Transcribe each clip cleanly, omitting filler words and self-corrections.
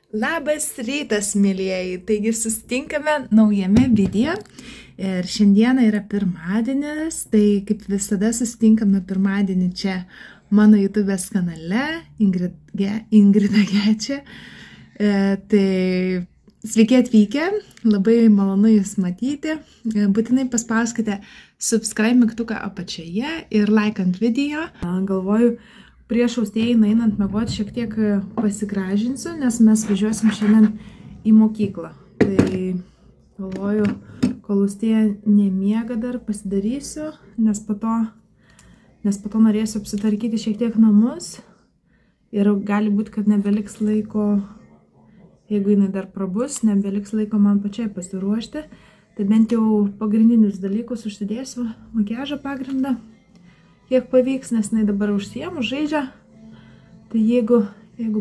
Labas rytas, mėlyjeji. Taigi susitinkame naujame video. Ir šiandieną yra pirmadienis, tai kaip visada susitinkame pirmadienį čia mano YouTube'ės kanale, Ingrida Gečia. Tai sveiki atvykę, labai malonu Jūs matyti. Būtinai paspauskite subscribe mygtuką apačioje ir like ant video. Galvoju, prieš austėjai einant miegoti šiek tiek pasigražinsiu, nes mes važiuosim šiandien į mokyklą. Tai galvoju, kol austėja nemiega dar pasidarysiu, nes po to norėsiu apsitarkyti šiek tiek namus. Ir gali būti, kad nebeliks laiko, jeigu jinai dar prabus, nebeliks laiko man pačiai pasiruošti. Tai bent jau pagrindinius dalykus užsidėsiu, makiažo pagrindą. Kiek pavyks, nes jinai dabar užsiemu, žaidžia. Tai jeigu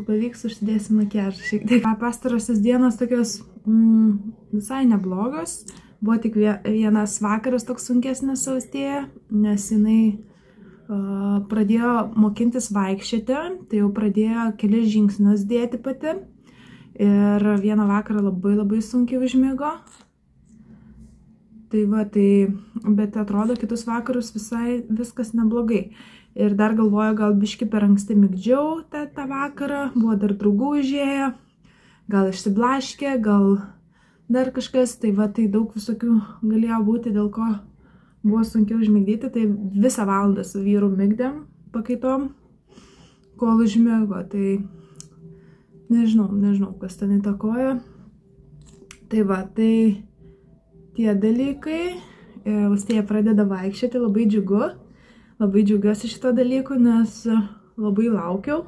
pavyks, užsidėsiu makiažą šiek tiek. Pastarosios dienos tokios visai neblogos. Buvo tik vienas vakaras toks sunkesnis austėja, nes jinai pradėjo mokintis vaikščioti, tai jau pradėjo kelis žingsnius dėti pati. Ir vieną vakarą labai sunkiai užmigo. Tai va, bet atrodo, kitus vakarus visai viskas neblogai. Ir dar galvoju, gal biški per anksti migdžiau tą vakarą, buvo dar draugų užėję, gal išsiblaškė, gal dar kažkas, tai va, tai daug visokių galėjo būti, dėl ko buvo sunkiau užmigdyti, tai visą valandą su vyru migdėm pakaitom, kol užmigo, tai nežinau, kas ten įtakojo. Tai va, tai tie dalykai, austėja pradeda vaikščioti, labai džiugiuosi šito dalyku, nes labai laukiau.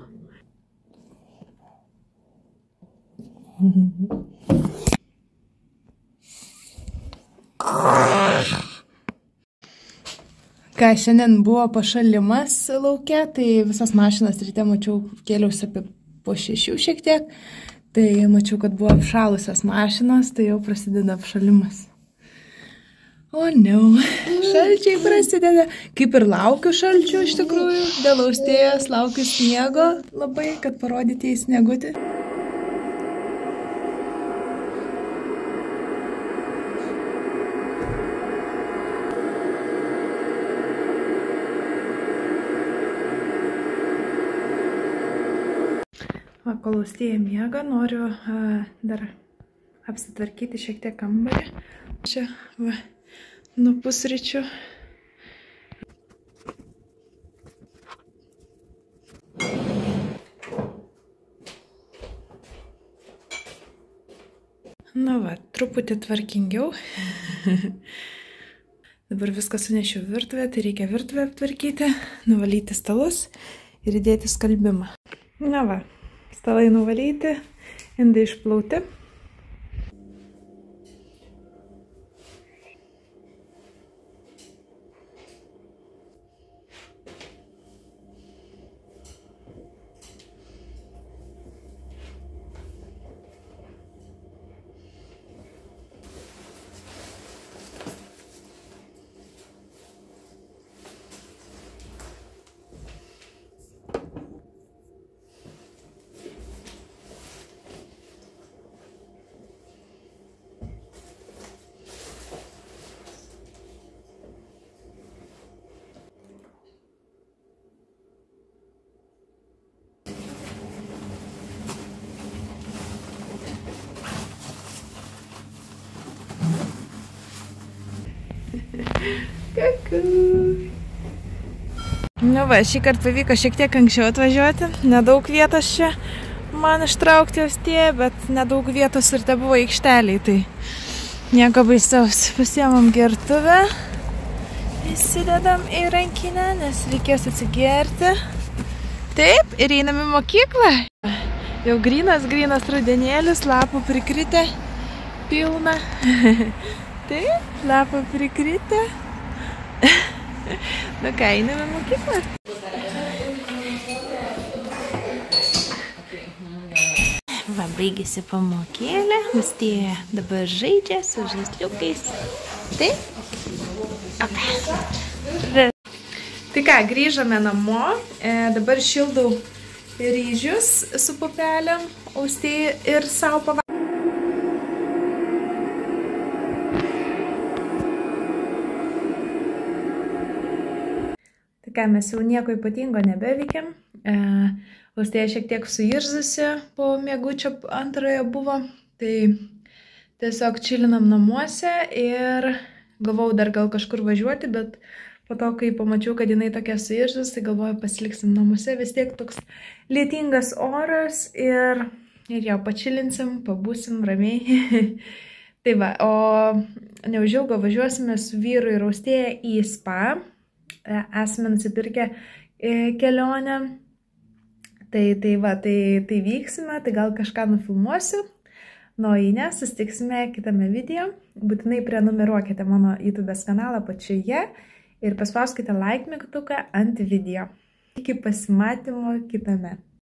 Ką, šiandien buvo pašalimas lauke, tai visas mašinas ryte mačiau, kėliausi apie po 6 šiek tiek, tai mačiau, kad buvo apšalusios mašinos, tai jau prasideda apšalimas. O ne, šalčiai prasideda. Kaip ir laukiu šalčių iš tikrųjų, dėl austėjos laukiu sniego labai, kad parodyti į sniegutį. O kol austėja miega, noriu dar apsitvarkyti šiek tiek kambarį. Čia va. Nuo pusryčių. Na va, truputį tvarkingiau. Dabar viską sunešiu virtuvę, tai reikia virtuvę aptvarkyti, nuvalyti stalus ir įdėti skalbimą. Na va, stalai nuvalyti, indai išplauti. Nu va, šį kartą pavyko šiek tiek anksčiau atvažiuoti, nedaug vietos čia man ištraukti austėją, bet nedaug vietos ir te buvo aikšteliai, tai nieko baisaus. Pasiemam gertuvę, įsidedam į rankinę, nes reikės atsigerti. Taip, ir einam į mokyklą. Jau grynas rudenėlis, lapų prikritę, pilna. Taip, lapų prikritę. Nu ką, einame mokyklą. Va, baigėsi pamokėlė, austėja dabar žaidžia su žaisliukais. Taip? Tai ką, grįžome namo, dabar šildau ryžius su pupelėm, Austėjai ir savo pavalgyti. Tai ką, mes jau nieko ypatingo nebeveikiam. Austėja šiek tiek suirzusi po miegučio antrojo buvo, tai tiesiog čilinam namuose ir galvojau dar gal kažkur važiuoti, bet po to, kai pamačiau, kad jinai tokia suirzus, tai galvoju, pasiliksim namuose, vis tiek toks lietingas oras ir jau pačilinsim, pabūsim ramiai. Tai va, o neužilgo važiuosime su vyru ir Austėja į spa. Esame nusipirkę kelionę. Tai vyksime, tai gal kažką nufilmuosiu. Nu, jei ne, susitiksime kitame video. Būtinai prenumeruokite mano YouTube kanalą pačioje ir paspauskite like mygtuką ant video. Iki pasimatymo kitame.